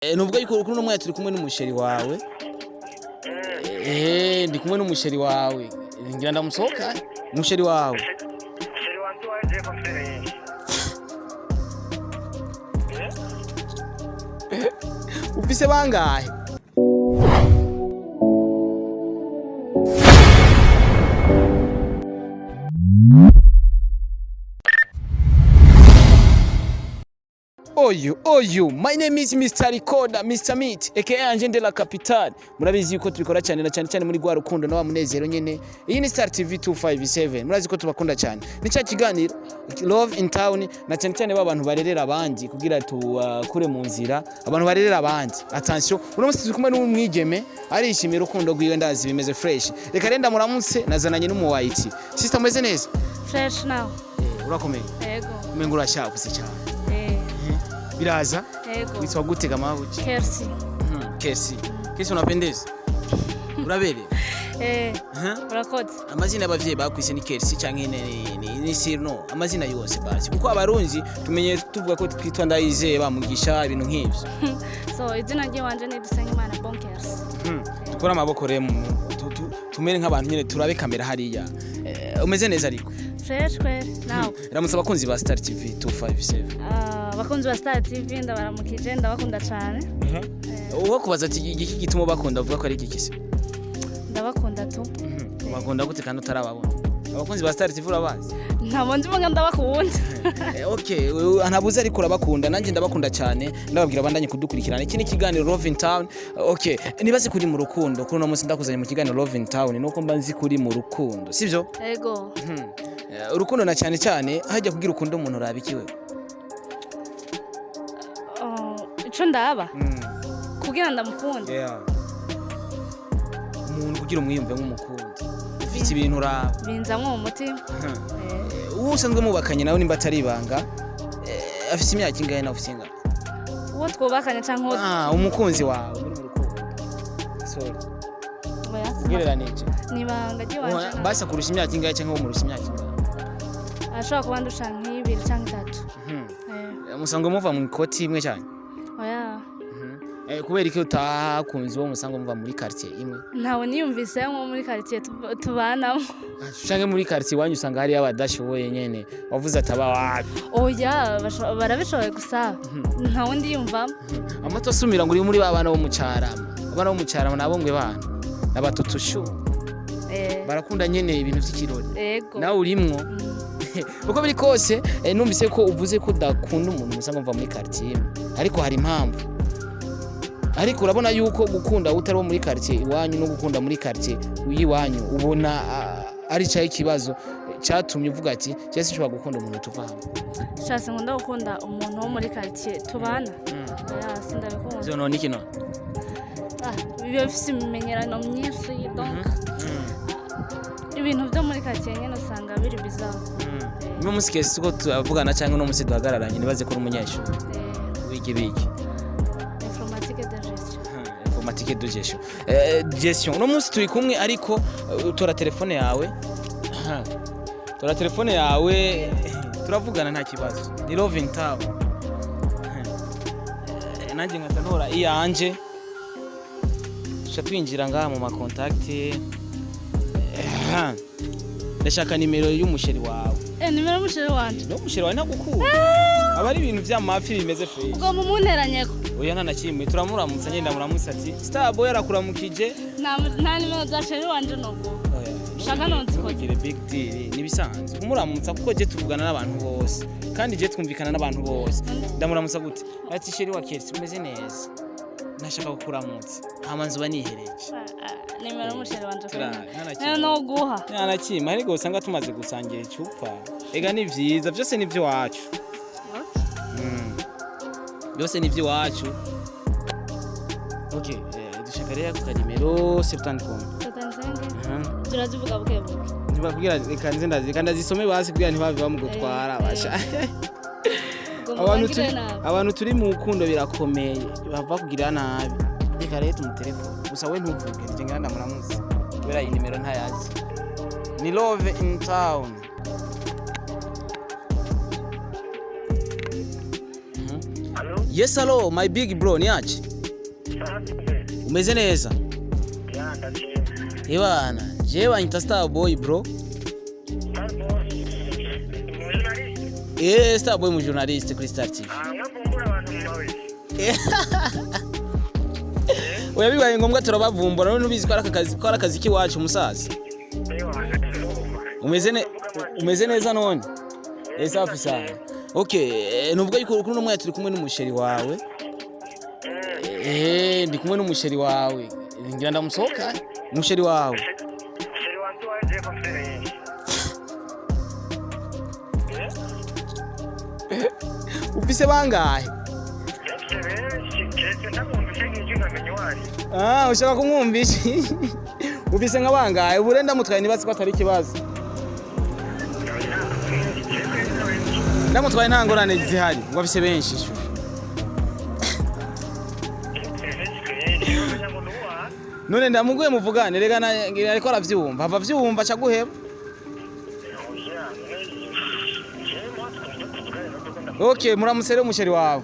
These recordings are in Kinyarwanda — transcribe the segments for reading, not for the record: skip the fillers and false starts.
Nuvuga yuko kuri no mwanya turi kumwe n'umusheri wawe. Ndi kumwe n'umusheri wawe. Ngira ndamusohoka umusheri wawe. Umusheri wanjye waje ko mfite Ufise bangahe? Oyu, my name is Mr. Recorder, Mr. Meat, aka Angende la Capital. Murabizi yuko tubikora cyane na cyane muri gwa rukundo na wa munezero nyene. Iyi ni Star TV 257. Murazi ko tubakunda cyane. Ni cya kiganiro Love in Town na cyane b'abantu barerera abandi kugira kure mu nzira. Abantu barerera abandi. Attention, uno musi turi kumwe n'umwigeme arishimira urukundo rwiwe ndazi bimeze fresh. Reka renda muramutse nazananye n'umu white. Sister mweze neza? Fresh now. Urakomeye? Yego. Umengo urashakuse cyane. Biraza? Yego. Witwa gute kama buki? Kersi. Kesi unapendeza? Urabere? Urakoze. Amazina y'abavyeyi bakwise ni Kersi canke ni Sirno, amazina yose basi. Kuko abarunzi tumenye tuvuga ko twitwa Ndayizeye bamugisha ibintu nk'ivyo. So izina ryanje ni Dusengimana Bonkers. Tukora amaboko remu tumere nk'abantu nyene turabe kamera hariya. Umeze neza ariko? Fresh kwe now. Ramutse abakunzi ba Star TV 257. Abakunzi ba Star TV ndabaramukije ndabakunda cyane. Uwo kubaza ati iki gituma bakunda uvuga ko ari igikise? Ndabakunda tu. Bakunda gute kandi utarababona? Abakunzi ba Star TV urabazi? Ntabwo mvuga ndabakunda. Okay, anabuze ariko urabakunda nanjye ndabakunda cyane ndababwira bandanye kudukurikirana. Iki ni kiganiro Love in Town. Okay, nibaze kuri mu rukundo kuri no munsi ndakuzanye mu kiganiro Love in Town nuko mba nzi kuri mu rukundo sivyo? Yego. Urukundo na cyane hajya kugira urukundo umuntu urabikiwe. Ico ndaba. Kugira ndamukunda. Yeah. Umuntu kugira umwiyumve nk'umukundi. Ufite ibintu uraba. Binzamwe mu mutima. Uwo usanzwe mubakanye nawe nimba atari ibanga. Afise imyaka ingahe na ufite ingahe? Uwo twubakanye canke umukunzi wawe muri mu rukundo. Sorry. Gereranije. Nibanga giwanje. Basa kurusha imyaka ingahe canke wo murusha imyaka ingahe? Ashobora kuba ndusha nk'ibiri canke 3. Musango muva mu ikoti imwe cyane? Oya. Kubera iki utakunze uwo musango muva muri quartier imwe? Ntawe niyumvise nko muri quartier tubanamo. Canke muri quartier wanyu usanga hari abadashoboye nyene wavuze ataba wapi? Oya barabishoboye gusa ntawe ndiyumvamo. Amato asumira ngo uri muri babana bo mu Carama. Abana bo mu Carama nabo ngwe bana. Nabatutushu. Barakunda nyene ibintu by'ikirori. Yego. Nawe urimwo. Uko biri kose numvise ko uvuze ko udakunda umuntu musango mva muri quartier ariko hari impamvu. Ariko urabona yuko gukunda utari wo muri quartier iwanyu no gukunda muri quartier uyiwanyu ubona ari cyaye ikibazo cyatumye uvuga ati cyese nshobora gukunda umuntu tuva hamwe. Cyase nkunda gukunda umuntu wo muri quartier tubana. Oya sindabikunda. Zo none kino. Biba bifise imimenyerano myinshi donc. Ibintu byo muri quartier nyene usanga biri bizarre. Niyo musikese suko tuvugana cyangwa no musi duhagararanye nibaze ko umunyeshuri. Biki. Informatique de gestion. Gestion. No musi turi kumwe ariko utora telefone yawe. Tora telefone yawe turavugana nta kibazo. Ni Love in Town. Nanjye ngatanora iyanje. Twinjira ngaha mu ma contact. Ndashaka nimero y'umusheri wawe. Nimero y'umusheri wanje. No musheri wawe ntagukura. Aba ari ibintu by'amafi bimeze fresh. Ubwo mumunteranyeko. Oya nta nakimwe turamuramutsa ngenda muramutsa ati Star boy arakuramukije. Nta nimero za sheri wanje nubwo. Shaka nonzi ko gire big deal nibisanzwe. Kumuramutsa kuko je tuvugana n'abantu bose kandi je twumvikana n'abantu bose. Ndamuramutsa gute? Ati sheri wa Kersi umeze neza. Nashaka kukuramutsa. Hamanzuba nihereje. Nimero y'umusheri wanje. No guha. Nta nakimwe ariko usanga tumaze gusangira icupa. Ega ni vyiza byose ni byo wacu. Byose ni byo wacu. Okay, dushaka rero ku nimero 70 kombe. 75. Turazivuga bukebuke. Ntibakubwira reka nze ndazikanda zisome basi kugira ntibave bamugutwara basha. Abantu turi mu rukundo birakomeye bava kugira nabi. Reka rero mu telefone. Gusa we ntuvuge nje nganda muramutse. Kubera iyi nimero ntayazi. Ni Love in Town. Yes hello my big bro ni aje? Umeze neza? Ya ndashima. Ebana, je banyita Star Boy bro. Star Boy mu journaliste kuri Star TV. Mwavumbura abantu mbawe. Oya bibaye ngombwa turabavumbura none ubizi ko ari akazi kiwacu umusaza. Umeze neza none? Afise. Okay, nuvuga yuko kuri no mwaya turi kumwe n'umusheri wawe. Ndi kumwe n'umusheri wawe. Ngira ndamusohoka umusheri wawe. Umusheri wanjye waje ko mfite benshi. Ufise bangahe? Ushaka kumwumvisha? Ufise nka bangahe? Uburenda mutwaye nibazi ko atari kibazo. Ndamutwaye nta ngorane zihari, ngo afise benshi. None ndamuguye muvugane rega ariko aravyumva, ava vyumva aca guheba. Okay, muramusere umusheri wawe.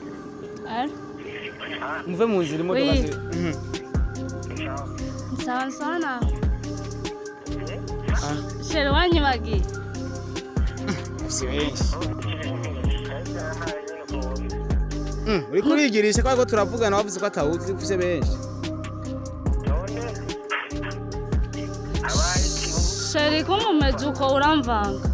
Muve mu nzira imodoka ze. Sana. Sheri wanyibagi. Si benshi. Uri kubigirisha ko turavugana wavuze ko atawuzi ufise benshi. Sheri ko mumeze uko uramvanga.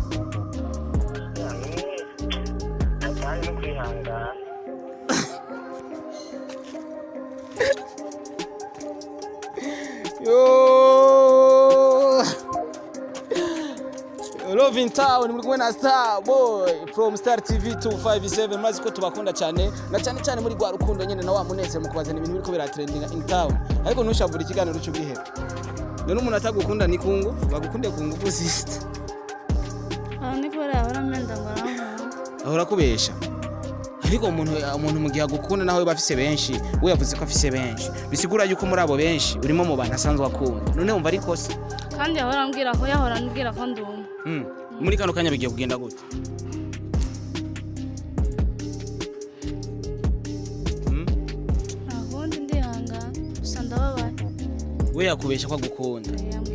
Love in town muri kumwe na Star Boy from Star TV 257 mazi ko tubakunda cyane na cyane muri gwa rukundo nyene na wa munezero mu kubazana ibintu biriko bira trending in town ariko ntushavura ikiganiro cy'ubwihera none umuntu atagukunda ni kungu bagukunde kungu sister niko ahora menda ngoranga ahora kubesha ariko umuntu mu gihe agukunda nawe bafise benshi we yavuze ko afise benshi bisigura yuko muri abo benshi urimo mu bantu asanzwe akunda none umva ariko se kandi ahora ambwira ko ndumva muri kano kanya bigiye kugenda gute ahundi ndihangana gusa ndababaye we yakubesha ko agukunda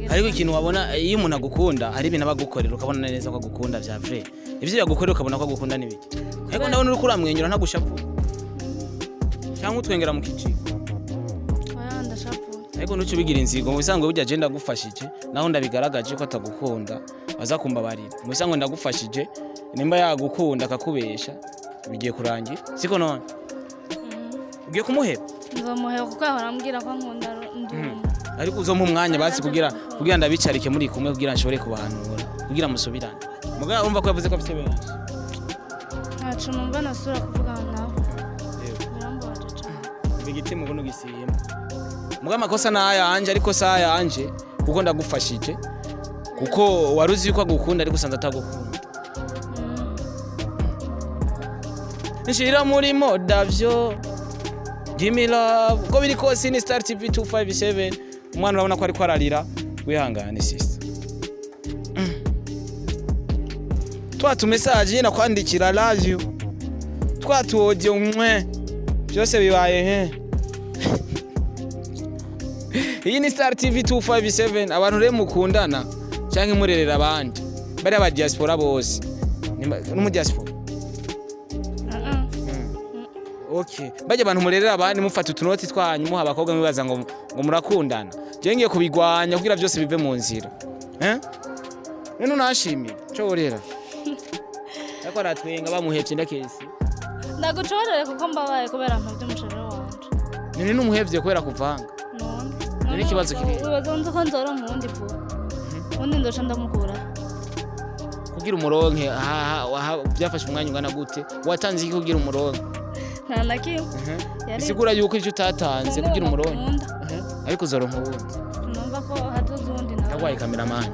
ariko ikintu wabona iyo umuntu agukunda hari ibintu abagukorera ukabona neza ko agukunda vya vrai ivyo yagukorera ukabona ko agukunda nibiki ariko ndabona uri kuramwenyura ntagushapu cyangwa utwengera mu kiciko ariko nuco bigira inzigo mu bisanzwe burya je ndagufashije naho ndabigaragaje ko atagukunda bazakumbabarira mu bisanzwe ndagufashije nimba yagukunda akakubesha bigiye kurangira siko none ugiye kumuheba nzomuheba kuko ahora ambwira ko nkunda ndumva ariko uzompa umwanya basi kugira ndabicarike muri kumwe kugira nshobore kubahanura kugira musubirane mugabo urumva ko yavuze ko afite benshi ntacu numva nasura kuvugana nawe birambabaje cyane bigitimo ubuno gisiyemo mugabo amakosa n'ayanje ariko sayanje kuko ndagufashije kuko waruzi yuko agukunda ariko usanze atagukunda nshira muri modavyo give me love ko biri kose ni Star TV 257 umwana urabona ko ariko ararira wihangane sister twatu message yena kwandikira love you twatu audio umwe byose bibaye iyi ni Star TV 257 abantu rero mukundana cyangwa murerera abandi bari aba diaspora bose n'umu diaspora okay baje abantu murerera abandi mufata utunoti twanyu muha abakobwa mwibaza ngo murakundana je ngiye kubigwanya kugira byose bive mu nzira none unashimye cyo urera ariko aratwenga bamuhevye ndakesi ndagucorere kuko mbabaye kubera mpavye umushorero wanje none numuhevye kubera kuvanga none ikibazo kiri wibaza ko nzora mu wundi vuba undi ndoca ndamukura kugira umuronke byafashe umwanya ungana gute watanze iki kugira umuronke nta nakimwe bisigura yuko icyo utatanze kugira umuronke ariko uzoronka ubundi numva ko hatoze uwundi nawe ndagwaye kameramani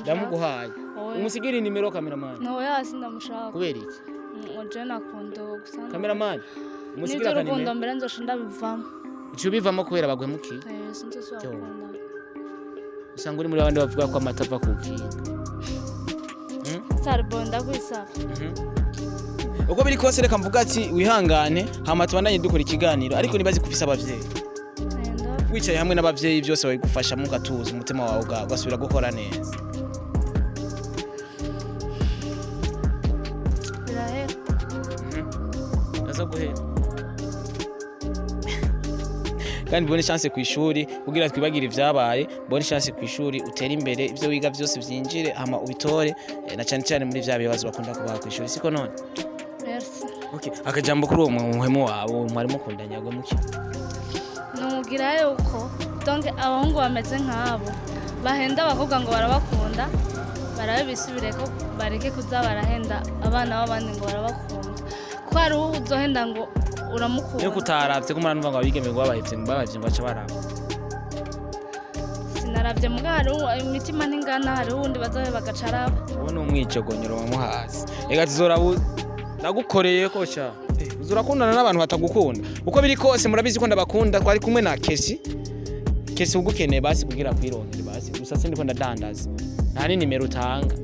ndamuguhaye umusigire nimero kameramani noya sindamushaka kubera iki oje nakunda gusanga kameramani umusigire kanimero n'urukundo mbere nzosha ndabivamo icyo bivamo kubera bagwemukiye sinzosubira usanga uri muri abandi bavuga ko amata ava ku kinga Starboy ndagwisaba uko biri kose reka mvuga ati wihangane hama tubandanye dukora ikiganiro ariko nibazi kufisa abavyeyi wicaye hamwe n'abavyeyi byose babigufasha mu gatuza umutima wawe ugasubira gukora neza birahera aza guhera kandi bonne chance ku ishuri kugira twibagira ivyabaye bonne chance ku ishuri utera imbere ivyo wiga byose vyinjire hama ubitore na cyane cyane muri vya bibazo bakunda kubaha ku ishuri siko none merci okay akajambo kuri uwo muhemu wabo mwari mukundanye agwe muki nugira yuko donc abahungu bameze nk'abo bahenda abakobwa ngo barabakunda barabisubire ko bareke kuza barahenda abana b'abandi ngo barabakunda ko ari uzohenda ngo uramukunda Yo kutaravye kumara numva ngo abigeme ngo babahevye ngo baca baraba sinaravye mugari imitima ntingana hari undi bazohe bagacaraba ubone umwijogonyero wamuhazi ega tuzora nagukoreye ko sha uzurakundana n'abantu batagukunda uko biri kose murabizi ko ndabakunda twari kumwe na Kesi ugukeneye basi kugira kwirongera basi gusa sindi ko ndadandaza nta ni nimero utanga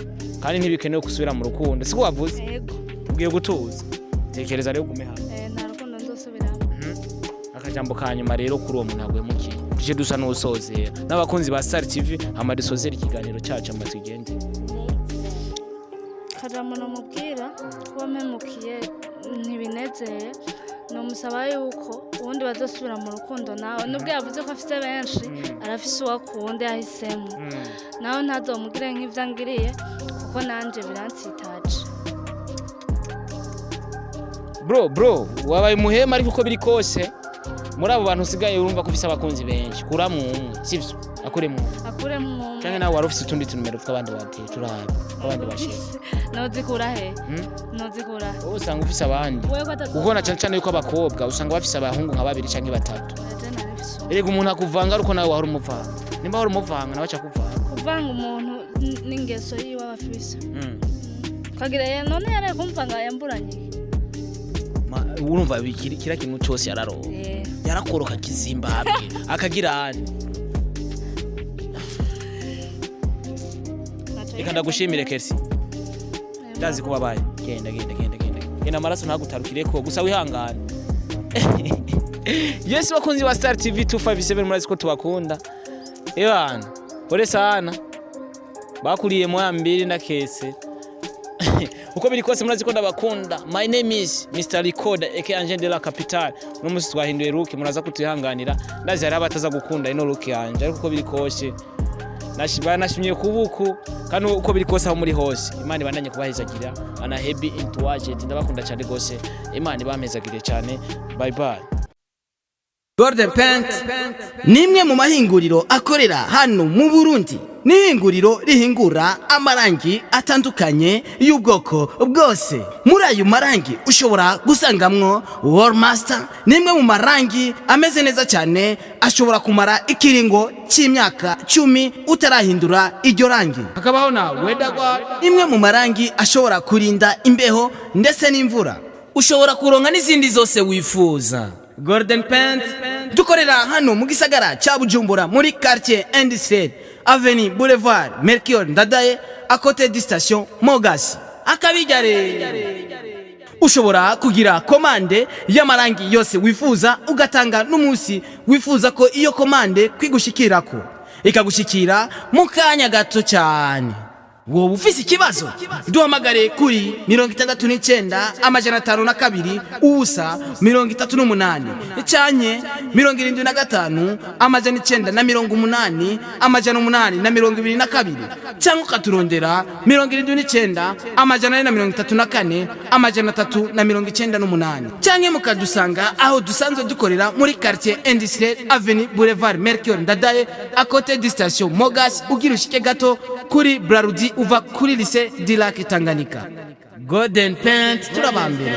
kandi ntibikenewe gusubira mu rukundo siko wavuze yego ugiye gutuza tekereza rero gume hano nta rukundo ndosubiramo akajambo kanyuma rero kuri uwo muntu agwe muki kuje dusa n'usozera n'abakunzi ba Star TV hama dusozera ikiganiro cyacu amatugende kajambo nomubwira kuba memukiye ntibinezeye nomusaba yuko ubundi bazosubira mu rukundo nawe nubwo yavuze ko afite benshi arafise uwakunde yahisemo nawe ntazomugire nk'ivyo angiriye kuko nanje biransitaje bro wabaye muhema ariko uko biri kose muri abo bantu usigaye urumva ko ufise abakunzi benshi kuramwe sivyo akuremwe canke nawe wari ufise utundi tunumero tw'abandi bateye turabe abandi bashira nozikura he nozikura wowe usanga ufise abandi kuko na cyane yuko abakobwa usanga bafise abahungu nka babiri canke batatu erega umuntu akuvanga ariko nawe wahora umuvanga nimba wahora umuvanga nawe aca kuvanga umuntu n'ingeso yiwe abafise kagira none yari kumvanga yamburanye urumva kira kintu cyose yararo yarakoroka kizimbabwe akagira Reka ndagushimire Kesi ndazi kuba baye genda amaraso ntagutarukire ko gusa wihangane Yes bakunzi wa Star TV 257 murazi ko tubakunda Ebana ore sana bakuriye mu ambiri na Kesi uko biri kose murazi ko ndabakunda my name is Mr. Recorder aka de la Capitale no musi twahinduye ruke muraza kutuhanganira ndazi hari abataza gukunda ino ruke yanje ariko uko biri kose nashimye kubuku kandi uko biri kose aho muri hose Imana ibandanye kubahezagira ana happy into budget ndabakunda cyane gose Imana ibamezagire cyane bye bye Golden Paint nimwe mu mahinguriro akorera hano mu Burundi n'ihinguriro rihingura amarangi atandukanye y'ubwoko bwose muri ayo marangi ushobora gusangamwo Wall Master nimwe mu marangi ameze neza cyane ashobora kumara ikiringo cy'imyaka 10 utarahindura iryo rangi akabaho na Wedagwa imwe mu marangi ashobora kurinda imbeho ndetse n'imvura ushobora kuronka n'izindi zose wifuza Golden Paint dukorera hano mu gisagara cya Bujumbura muri quartier Industrie Avenue Boulevard Mercure Ndadaye à côté de station Mogasi akabijare ushobora kugira komande y'amarangi yose wifuza ugatanga n'umunsi wifuza ko iyo komande kwigushikirako ikagushikira mu kanya gato cyane wowe ufise ikibazo duhamagare kuri 69 ubusa 38 cyanye 75 980 882 cyangwa ukaturondera 79 434 398 cyangwa mukadusanga aho dusanzwe dukorera muri quartier Industrie Avenue Boulevard Mercure Ndadaye à côté de station Mogas ugira ushike gato kuri Brarudi uva kuri lycée de Lac Tanganyika Golden Paint turabambira